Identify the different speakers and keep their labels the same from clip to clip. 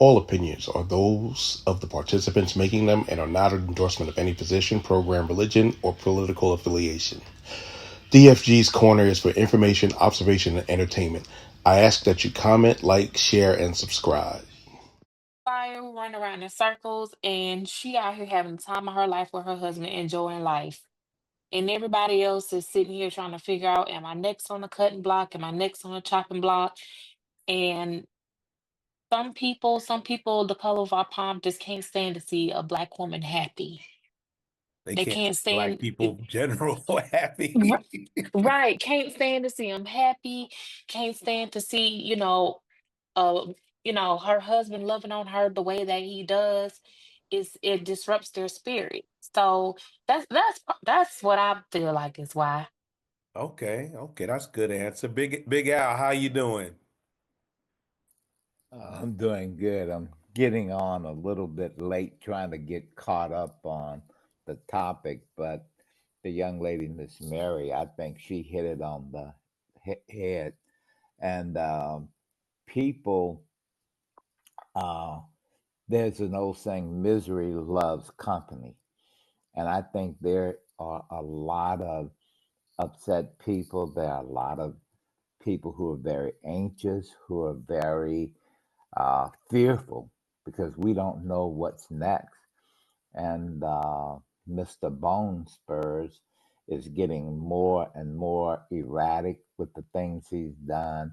Speaker 1: All opinions are those of the participants making them and are not an endorsement of any position, program, religion, or political affiliation. DFG's Corner is for information, observation, and entertainment. I ask that you comment, like, share, and subscribe.
Speaker 2: Fire run around in circles, and she out here having the time of her life with her husband, enjoying life. And everybody else is sitting here trying to figure out, am I next on the cutting block? Am I next on the chopping block? And some people, the color of our palm just can't stand to see a black woman happy.
Speaker 3: They
Speaker 2: They
Speaker 3: can't see
Speaker 2: can't
Speaker 3: black
Speaker 2: stand,
Speaker 3: people general
Speaker 2: r-
Speaker 3: happy.
Speaker 2: right? Can't stand to see them happy. Can't stand to see, uh, her husband loving on her the way that he does. It disrupts their spirit. So that's what I feel like is why.
Speaker 3: Okay, that's a good answer. Big Al, how you doing?
Speaker 4: I'm doing good. I'm getting on a little bit late trying to get caught up on the topic, but the young lady, Miss Mary, I think she hit it on the head. And people, uh, there's an old saying, misery loves company. And I think there are a lot of upset people. There are a lot of people who are very anxious, who are very fearful because we don't know what's next. And Mr. Bone Spurs is getting more and more erratic with the things he's done.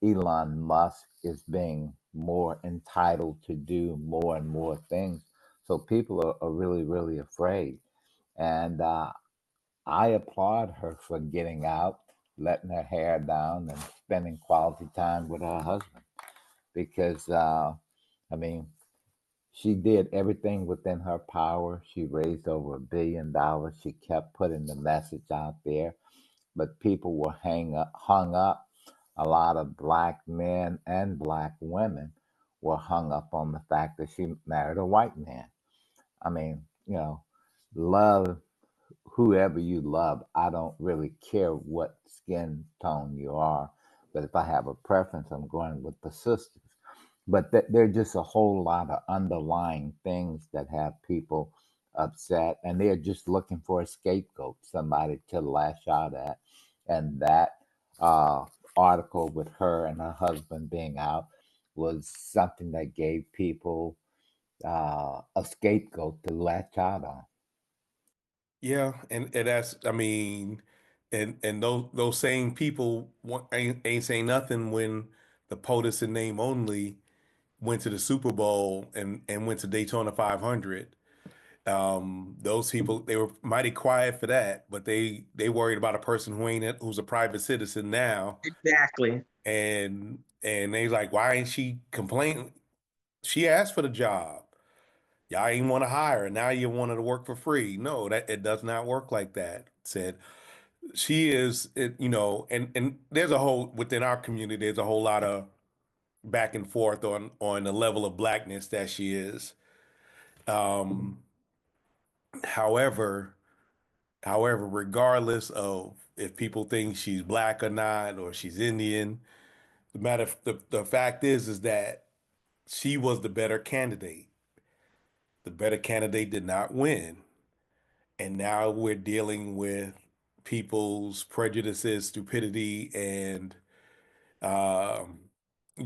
Speaker 4: Elon Musk is being more entitled to do more and more things. So people are really, really afraid. And I applaud her for getting out, letting her hair down, and spending quality time with her husband because I mean, she did everything within her power. She raised over $1 billion. She kept putting the message out there, but people were hung up. A lot of black men and black women were hung up on the fact that she married a white man. I mean, love whoever you love. I don't really care what skin tone you are, but if I have a preference, I'm going with the sisters. But there are just a whole lot of underlying things that have people upset, and they're just looking for a scapegoat, somebody to lash out at. And that uh, article with her and her husband being out was something that gave people a scapegoat to latch out on.
Speaker 3: Yeah, and that's I mean, and those same people ain't saying nothing when the POTUS in name only went to the Super Bowl and went to Daytona 500. Those people they were mighty quiet for that, but they worried about a person who's a private citizen now,
Speaker 5: Exactly.
Speaker 3: and they like, why ain't she complaining? She asked for the job. Y'all ain't want to hire her. Now you want her to work for free. No, that it does not work like that. Said she is, and there's a whole within our community. There's a whole lot of back and forth on the level of blackness that she is. Um, however, regardless of if people think she's black or not, or she's Indian, the fact is that she was the better candidate. The better candidate did not win. And now we're dealing with people's prejudices, stupidity, and um,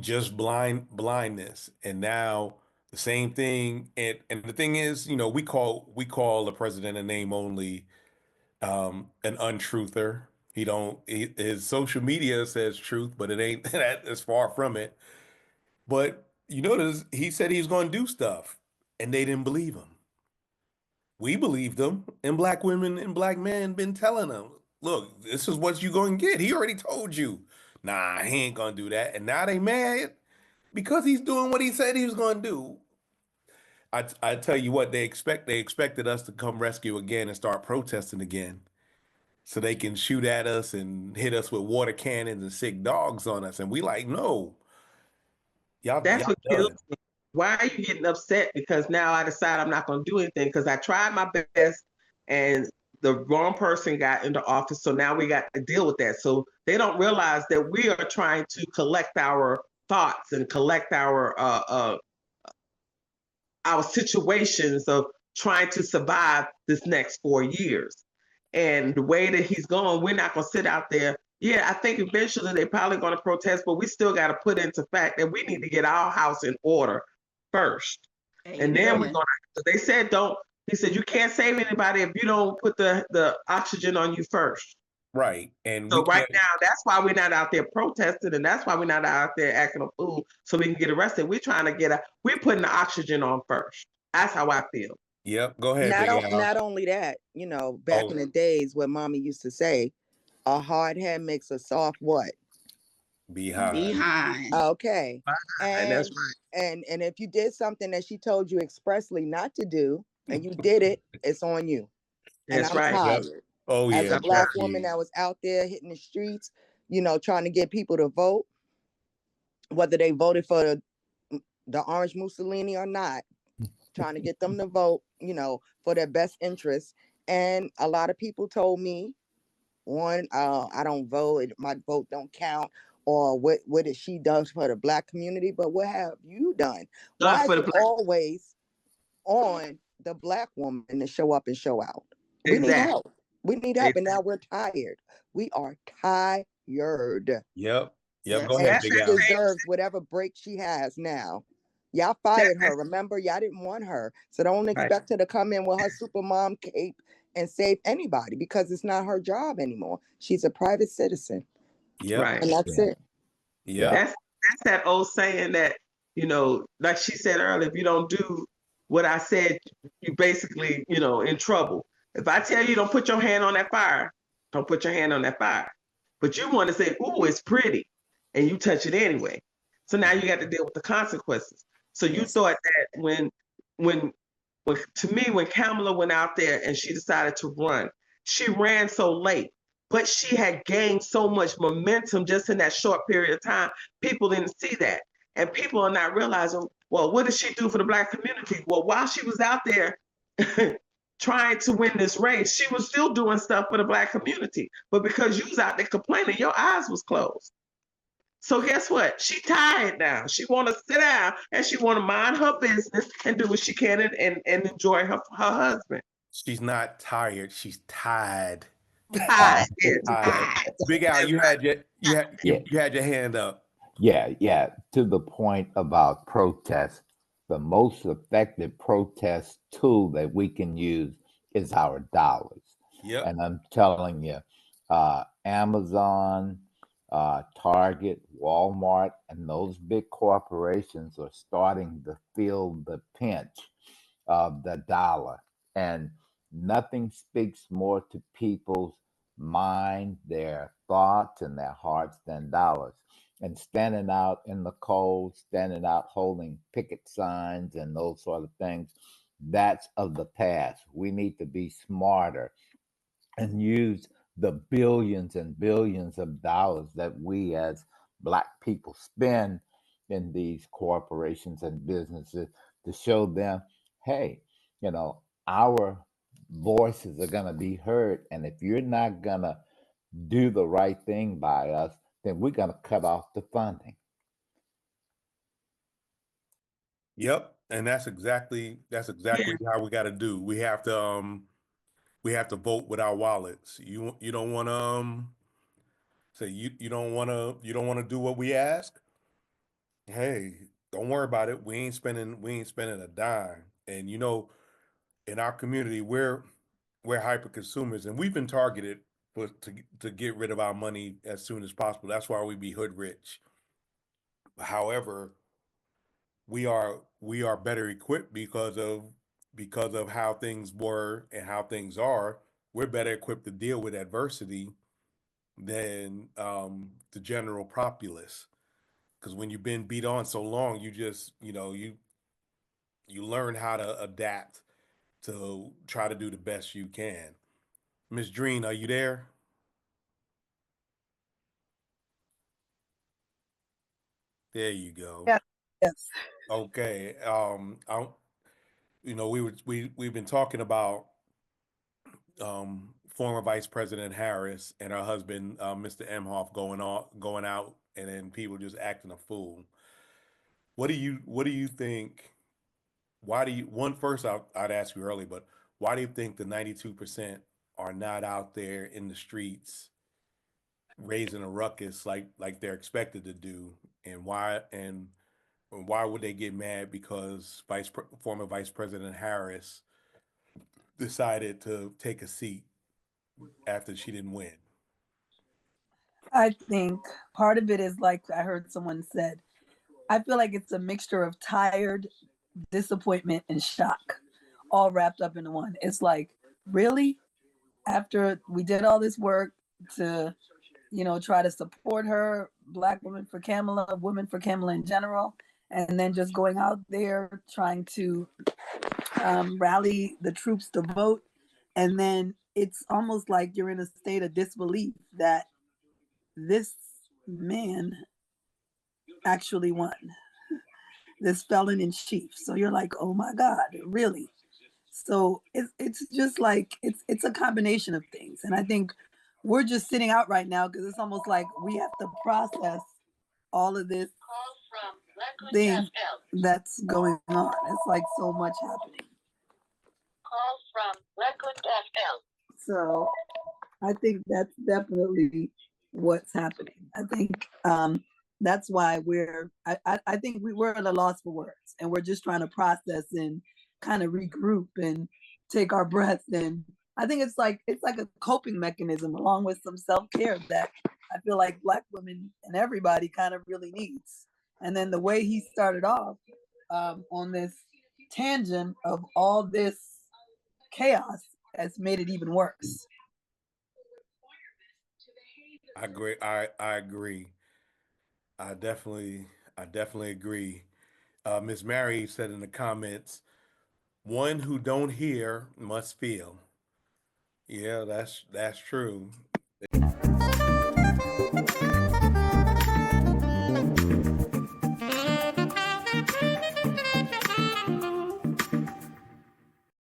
Speaker 3: just blindness. And now the same thing. And the thing is, we call the president a name only, an untruther. His social media says truth, but it ain't that is far from it. But you notice he said he's going to do stuff, and they didn't believe him. We believed him, and black women and black men been telling him, "Look, this is what you gonna get." He already told you, "Nah, he ain't gonna do that." And now they mad because he's doing what he said he was gonna do. I tell you what, they expected us to come rescue again and start protesting again, so they can shoot at us and hit us with water cannons and sick dogs on us. And we like, no,
Speaker 5: That's
Speaker 3: y'all
Speaker 5: what kills
Speaker 3: done.
Speaker 5: me. Why are you getting upset? Because now I decide I'm not going to do anything because I tried my best and the wrong person got into office. So now we got to deal with that. So they don't realize that we are trying to collect our thoughts and collect our our situations of trying to survive this next 4 years. And the way that he's going, we're not going to sit out there. Yeah, I think eventually they're probably going to protest, but we still got to put into fact that we need to get our house in order first. And then we're going to, they said, don't, he said, you can't save anybody if you don't put the oxygen on you first.
Speaker 3: Right. And
Speaker 5: So
Speaker 3: we
Speaker 5: right
Speaker 3: can't,
Speaker 5: now, that's why we're not out there protesting, and that's why we're not out there acting a fool so we can get arrested. We're trying to we're putting the oxygen on first. That's how I feel.
Speaker 3: yep, go ahead, Big Al.
Speaker 6: Not only that, back
Speaker 3: Oh,
Speaker 6: in the days when mommy used to say, a hard head makes a soft what?
Speaker 3: behind.
Speaker 6: Okay.
Speaker 5: And that's right.
Speaker 6: And if you did something that she told you expressly not to do, and you did it, it's on you. And
Speaker 5: That's
Speaker 6: I'm
Speaker 5: right.
Speaker 6: tired.
Speaker 3: Yep. Oh
Speaker 6: As
Speaker 3: yeah.
Speaker 6: a Black
Speaker 3: trust
Speaker 6: woman
Speaker 3: me.
Speaker 6: that was out there hitting the streets, trying to get people to vote, whether they voted for the orange Mussolini or not, trying to get them to vote, for their best interests. And a lot of people told me, one, I don't vote, my vote don't count, or what did she done for the Black community? But what have you done? Why is it always on the Black woman to show up and show out? We need help. We need help, and now we're tired. We are tired.
Speaker 3: Yep.
Speaker 6: And
Speaker 3: Go ahead,
Speaker 6: she
Speaker 3: Big Al.
Speaker 6: deserves whatever break she has now. Y'all fired her. Remember, y'all didn't want her. So don't expect her to come in with her supermom cape and save anybody, because it's not her job anymore. She's a private citizen.
Speaker 3: Yep.
Speaker 5: Right.
Speaker 6: And that's it.
Speaker 3: Yeah.
Speaker 5: That's that old saying that, like she said earlier, if you don't do what I said, you basically, in trouble. If I tell you don't put your hand on that fire, don't put your hand on that fire. But you want to say, ooh, it's pretty, and you touch it anyway. So now you got to deal with the consequences. So you thought that when to me, when Kamala went out there and she decided to run, she ran so late, but she had gained so much momentum just in that short period of time. People didn't see that. And people are not realizing, well, what did she do for the Black community? Well, while she was out there trying to win this race, she was still doing stuff for the Black community. But because you was out there complaining, your eyes was closed. So guess what? She tired now. She want to sit down and she want to mind her business and do what she can and enjoy her husband.
Speaker 3: She's not tired. She's tired.
Speaker 5: Tired.
Speaker 3: Big Al, you had your hand up.
Speaker 4: Yeah. To the point about protest, the most effective protest tool that we can use is our dollars.
Speaker 3: Yep.
Speaker 4: And I'm telling you, Amazon, Target, Walmart, and those big corporations are starting to feel the pinch of the dollar. And nothing speaks more to people's mind, their thoughts, and their hearts than dollars. And standing out in the cold, standing out holding picket signs and those sort of things, that's of the past. We need to be smarter and use the billions and billions of dollars that we as Black people spend in these corporations and businesses to show them, hey, our voices are going to be heard. And if you're not going to do the right thing by us, then we're going to cut off the funding.
Speaker 3: Yep. And that's exactly how we got to do. We have to vote with our wallets. You don't want to say you don't want to do what we ask. Hey, don't worry about it. We ain't spending a dime. And in our community, we're hyper consumers, and we've been targeted to get rid of our money as soon as possible. That's why we be hood rich. However, we are better equipped because of how things were and how things are. We're better equipped to deal with adversity than the general populace. Because when you've been beat on so long, you just you learn how to adapt to try to do the best you can. Miss Dreen, are you there? There you go.
Speaker 7: Yeah. Yes.
Speaker 3: Okay. We've been talking about former Vice President Harris and her husband, Mr. Emhoff, going out, and then people just acting a fool. What do you think why do you first I'd ask you early, but why do you think the 92% are not out there in the streets raising a ruckus like they're expected to do, and why would they get mad because former Vice President Harris decided to take a seat after she didn't win?
Speaker 7: I think part of it is like I heard someone said, I feel like it's a mixture of tired, disappointment, and shock, all wrapped up into one. It's like, really? After we did all this work to, try to support her, Black women for Kamala, women for Kamala in general, and then just going out there trying to rally the troops to vote. And then it's almost like you're in a state of disbelief that this man actually won, this felon in chief. So you're like, oh my God, really? So it's just like it's a combination of things. And I think we're just sitting out right now because it's almost like we have to process all of this thing that's going on. It's like so much happening. Call from Lakewood FL. So I think that's definitely what's happening. I think that's why I think we're at a loss for words, and we're just trying to process and kind of regroup and take our breaths. And I think it's like a coping mechanism along with some self-care that I feel like Black women and everybody kind of really needs. And then the way he started off on this tangent of all this chaos has made it even worse.
Speaker 3: I agree. I agree. I definitely agree. Miss Mary said in the comments, "One who don't hear must feel." Yeah, that's true.